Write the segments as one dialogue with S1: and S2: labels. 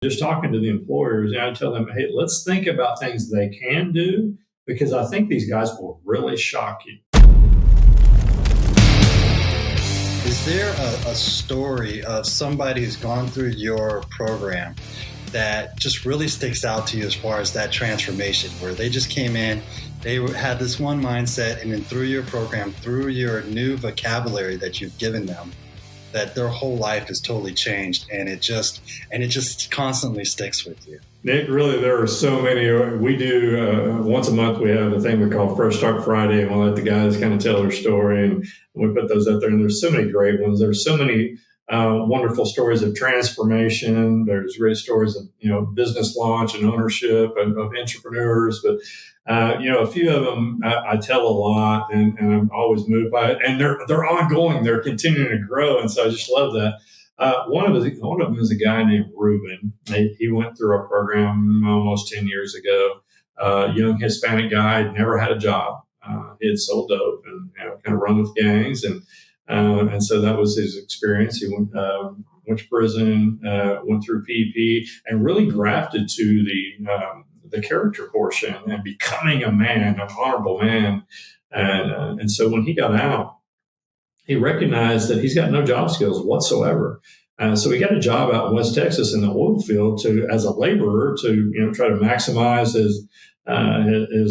S1: Just talking to the employers, and I tell them, hey, let's think about things they can do, because I think these guys will really shock you.
S2: Is there a story of somebody who's gone through your program that just really sticks out to you as far as that transformation, where they just came in, they had this one mindset, and then through your program, through your new vocabulary that you've given them, that their whole life is totally changed, and it just constantly sticks with you?
S1: Nick, really, there are so many. We do once a month, we have a thing we call Fresh Start Friday, and we'll let the guys kind of tell their story, and we put those out there. And there's so many great ones. There's so many wonderful stories of transformation. There's great stories of business launch and ownership of entrepreneurs. But a few of them I tell a lot, and I'm always moved by it. And they're ongoing. They're continuing to grow, and so I just love that. One of them is a guy named Reuben. He went through our program almost 10 years ago. Young Hispanic guy, never had a job. He had sold dope and kind of run with gangs, and so that was his experience. He went to prison, went through PEP, and really grafted to the character portion and becoming a man, an honorable man. And so when he got out, he recognized that he's got no job skills whatsoever. So he got a job out in West Texas in the oil field as a laborer to try to maximize his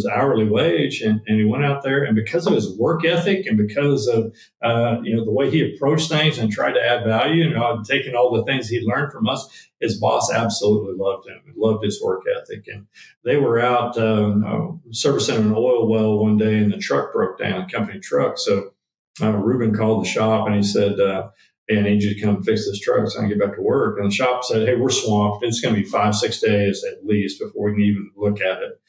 S1: hourly wage, and he went out there, and because of his work ethic and because of the way he approached things and tried to add value, taking all the things he learned from us, his boss absolutely loved him and loved his work ethic. And they were out servicing an oil well one day, and the truck broke down, a company truck. So Reuben called the shop and he said, hey, I need you to come fix this truck so I can get back to work. And the shop said, hey, we're swamped. It's going to be 5-6 days at least before we can even look at it.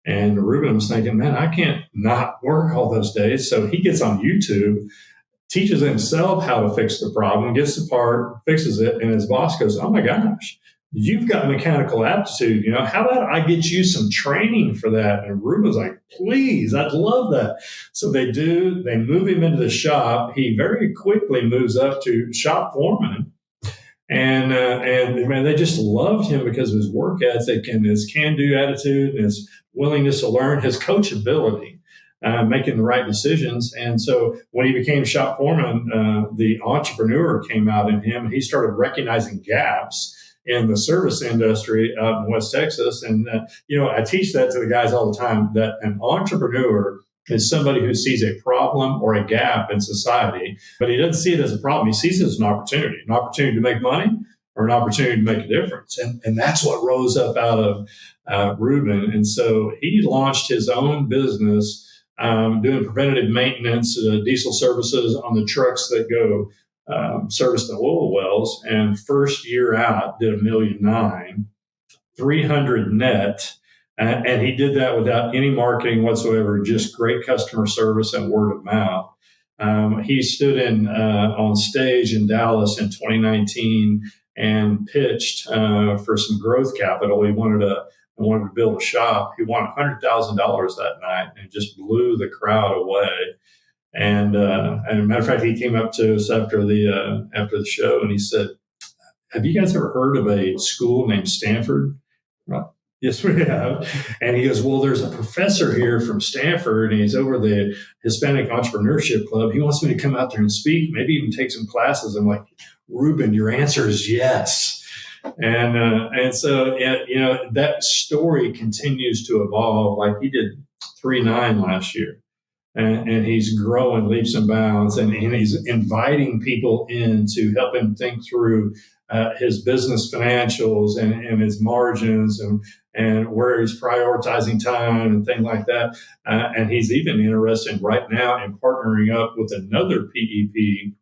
S1: And Reuben was thinking, man, I can't not work all those days. So he gets on YouTube, teaches himself how to fix the problem, gets the part, fixes it. And his boss goes, oh my gosh, you've got mechanical aptitude. How about I get you some training for that? And Reuben's like, please, I'd love that. So they move him into the shop. He very quickly moves up to shop foreman. And man, they just loved him because of his work ethic and his can-do attitude and his willingness to learn, his coachability, making the right decisions. And so when he became shop foreman, the entrepreneur came out in him, and he started recognizing gaps in the service industry out in West Texas. And, I teach that to the guys all the time, that an entrepreneur is somebody who sees a problem or a gap in society, but he doesn't see it as a problem. He sees it as an opportunity to make money or an opportunity to make a difference. And that's what rose up out of Reuben. And so he launched his own business doing preventative maintenance, diesel services on the trucks that go service the oil wells. And first year out, did $1.9 million, 300 net. And he did that without any marketing whatsoever, just great customer service and word of mouth. He stood on stage in Dallas in 2019 and pitched for some growth capital. He wanted to build a shop. He won $100,000 that night and just blew the crowd away. And as a matter of fact, he came up to us after the show and he said, "Have you guys ever heard of a school named Stanford?" Right. Yes, we have. And he goes, "Well, there's a professor here from Stanford, and he's over the Hispanic Entrepreneurship Club. He wants me to come out there and speak, maybe even take some classes." I'm like, "Reuben, your answer is yes." And so that story continues to evolve. Like he did 3.9 last year. And he's growing leaps and bounds, and he's inviting people in to help him think through his business financials and his margins and where he's prioritizing time and things like that. And he's even interested right now in partnering up with another PEP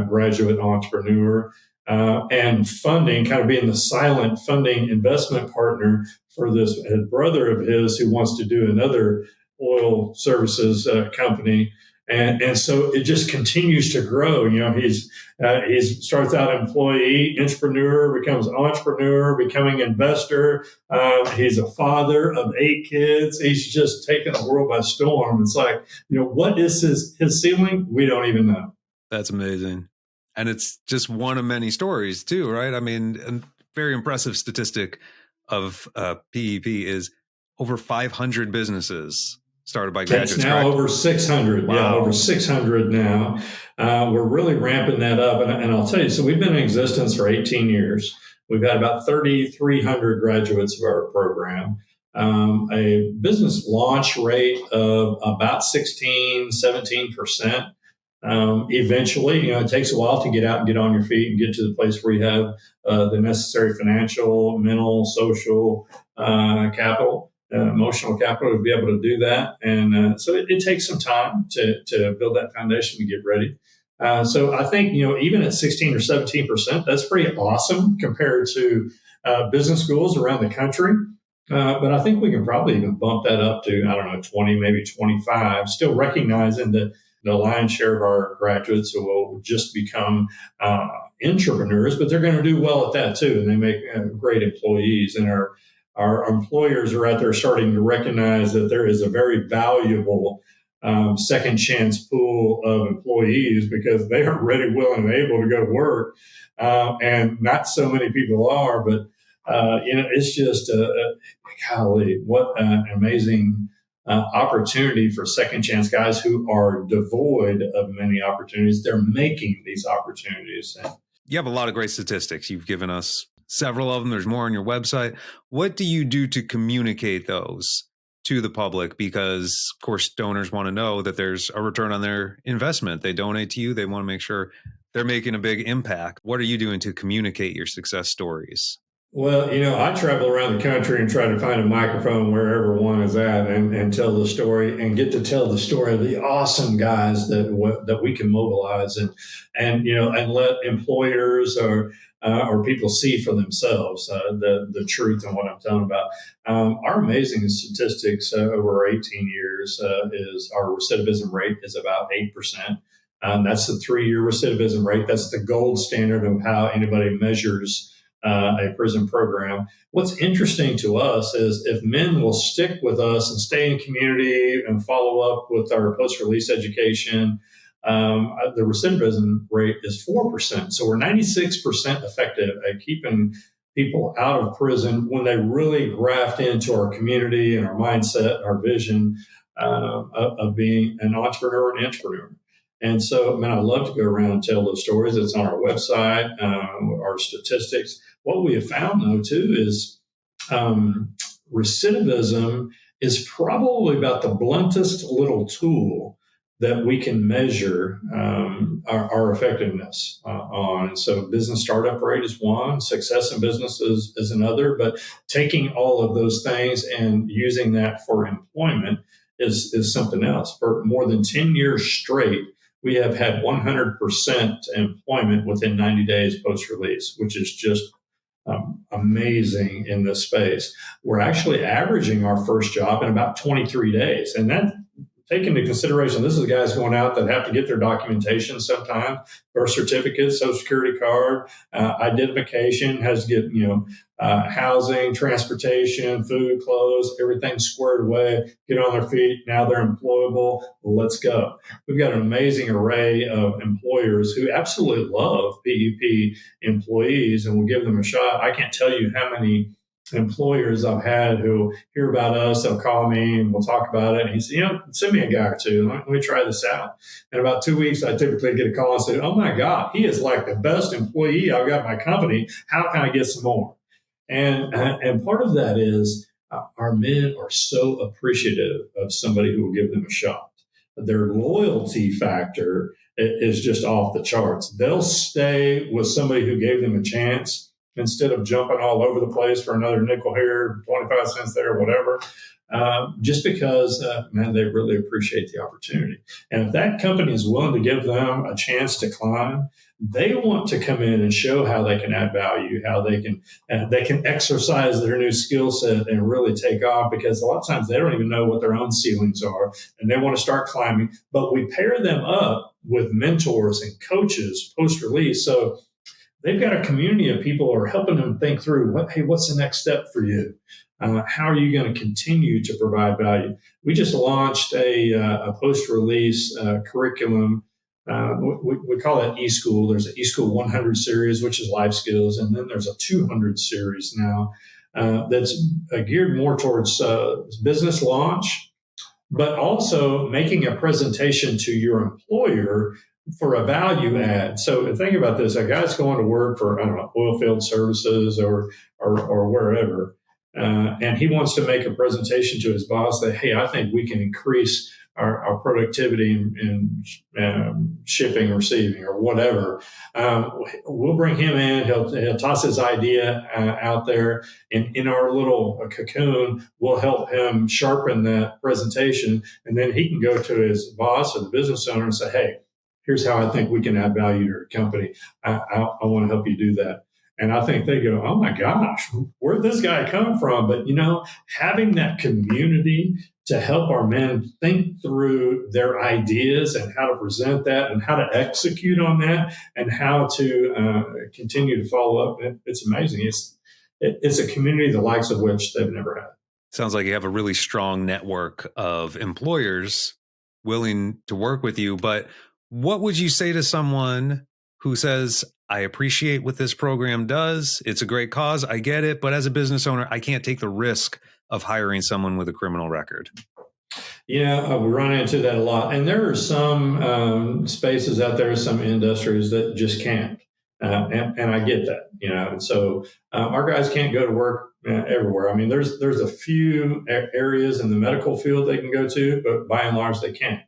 S1: graduate entrepreneur and funding, kind of being the silent funding investment partner for this brother of his who wants to do another oil services company. And so it just continues to grow. He starts out employee, entrepreneur, becomes entrepreneur, becoming investor. He's a father of 8 kids. He's just taken the world by storm. It's like, what is his ceiling? We don't even know.
S3: That's amazing. And it's just one of many stories too, right? I mean, and very impressive statistic of PEP is over 500 businesses started by graduates.
S1: It's now over 600.
S3: Wow.
S1: Yeah, over 600 now. We're really ramping that up. And I'll tell you, so we've been in existence for 18 years. We've had about 3,300 graduates of our program. A business launch rate of about 17%. Eventually, it takes a while to get out and get on your feet and get to the place where you have the necessary financial, mental, social capital, emotional capital to be able to do that. And so it takes some time to build that foundation to get ready. So I think, even at 16 or 17%, that's pretty awesome compared to business schools around the country. But I think we can probably even bump that up to, 20, maybe 25, still recognizing that the lion's share of our graduates will just become entrepreneurs, but they're going to do well at that too. And they make great employees. And our employers are out there starting to recognize that there is a very valuable second chance pool of employees because they are ready, willing, and able to go to work. And not so many people are, but it's just, golly, what an amazing opportunity for second chance guys who are devoid of many opportunities. They're making these opportunities.
S3: You have a lot of great statistics. You've given us several of them. There's more on your website. What do you do to communicate those to the public? Because, of course, donors want to know that there's a return on their investment. They donate to you. They want to make sure they're making a big impact. What are you doing to communicate your success stories?
S1: Well, I travel around the country and try to find a microphone wherever one is at and tell the story and get to tell the story of the awesome guys that we can mobilize and let employers or people see for themselves the truth in what I'm telling about. Our amazing statistics over 18 years is our recidivism rate is about 8%. That's the 3-year recidivism rate. That's the gold standard of how anybody measures a prison program. What's interesting to us is if men will stick with us and stay in community and follow up with our post-release education, the recidivism rate is 4%. So we're 96% effective at keeping people out of prison when they really graft into our community and our mindset, our vision of being an entrepreneur and entrepreneur. And so, I love to go around and tell those stories. It's on our website, our statistics. What we have found, though, too, is recidivism is probably about the bluntest little tool that we can measure our effectiveness on. And so business startup rate is one, success in business is another, but taking all of those things and using that for employment is something else. For more than 10 years straight, we have had 100% employment within 90 days post-release, which is just amazing in this space. We're actually averaging our first job in about 23 days. And that, take into consideration, this is guys going out that have to get their documentation sometimes, birth certificate, social security card, identification, has to get, housing, transportation, food, clothes, everything squared away, get on their feet. Now they're employable. Let's go. We've got an amazing array of employers who absolutely love PEP employees and will give them a shot. I can't tell you how many employers I've had who hear about us, they'll call me and we'll talk about it. And he said, send me a guy or two. Let me try this out. In about 2 weeks, I typically get a call and say, oh my God, he is like the best employee I've got in my company. How can I get some more? And part of that is our men are so appreciative of somebody who will give them a shot. Their loyalty factor is just off the charts. They'll stay with somebody who gave them a chance instead of jumping all over the place for another nickel here, 25 cents there, whatever, just because, they really appreciate the opportunity. And if that company is willing to give them a chance to climb, they want to come in and show how they can add value, how they can exercise their new skill set and really take off, because a lot of times they don't even know what their own ceilings are and they want to start climbing. But we pair them up with mentors and coaches post-release. So they've got a community of people who are helping them think through, what's the next step for you? How are you going to continue to provide value? We just launched a post-release curriculum we call that eSchool. There's an eSchool 100 series, which is life skills, and then there's a 200 series now that's geared more towards business launch, but also making a presentation to your employer for a value add. So think about this: a guy's going to work for, I don't know, oil field services or wherever, and he wants to make a presentation to his boss that, hey, I think we can increase our productivity in shipping, receiving, or whatever. We'll bring him in. He'll toss his idea out there, and in our little cocoon, we'll help him sharpen that presentation, and then he can go to his boss or the business owner and say, "Hey, here's how I think we can add value to your company. I want to help you do that." And I think they go, "Oh my gosh, where'd this guy come from?" But, having that community to help our men think through their ideas and how to present that and how to execute on that and how to continue to follow up, it's amazing. It's a community the likes of which they've never had.
S3: Sounds like you have a really strong network of employers willing to work with you. But what would you say to someone who says, I appreciate what this program does. It's a great cause. I get it. But as a business owner, I can't take the risk of hiring someone with a criminal record.
S1: Yeah, we run into that a lot. And there are some spaces out there, some industries that just can't. And I get that, And so our guys can't go to work everywhere. I mean, there's a few areas in the medical field they can go to, but by and large, they can't.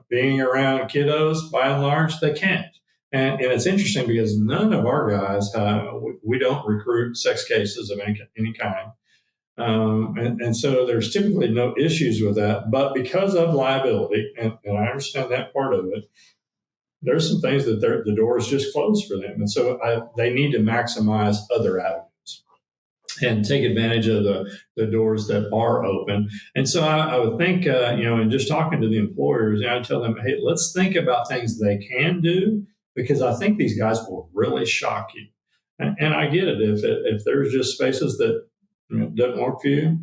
S1: Being around kiddos, by and large, they can't. And it's interesting because none of our guys, we don't recruit sex cases of any kind. And so there's typically no issues with that. But because of liability, and I understand that part of it, there's some things that the door is just closed for them. And so they need to maximize other avenues and take advantage of the doors that are open. And so I would think, in just talking to the employers, I tell them, hey, let's think about things they can do, because I think these guys will really shock you. And I get it. If there's just spaces that doesn't work for you,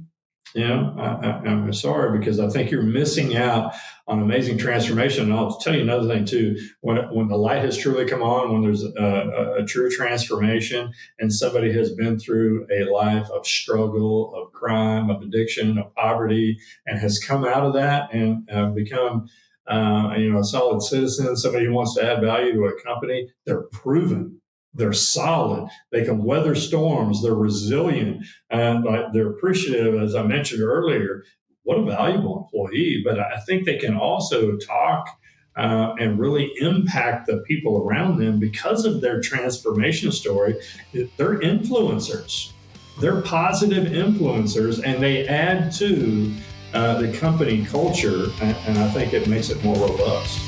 S1: I'm sorry, because I think you're missing out on amazing transformation. And I'll tell you another thing too. When the light has truly come on, when there's a true transformation, and somebody has been through a life of struggle, of crime, of addiction, of poverty, and has come out of that and become a solid citizen, somebody who wants to add value to a company, they're proven. They're solid. They can weather storms. They're resilient. And they're appreciative, as I mentioned earlier. What a valuable employee. But I think they can also talk and really impact the people around them because of their transformation story. They're influencers. They're positive influencers, and they add to the company culture, and I think it makes it more robust.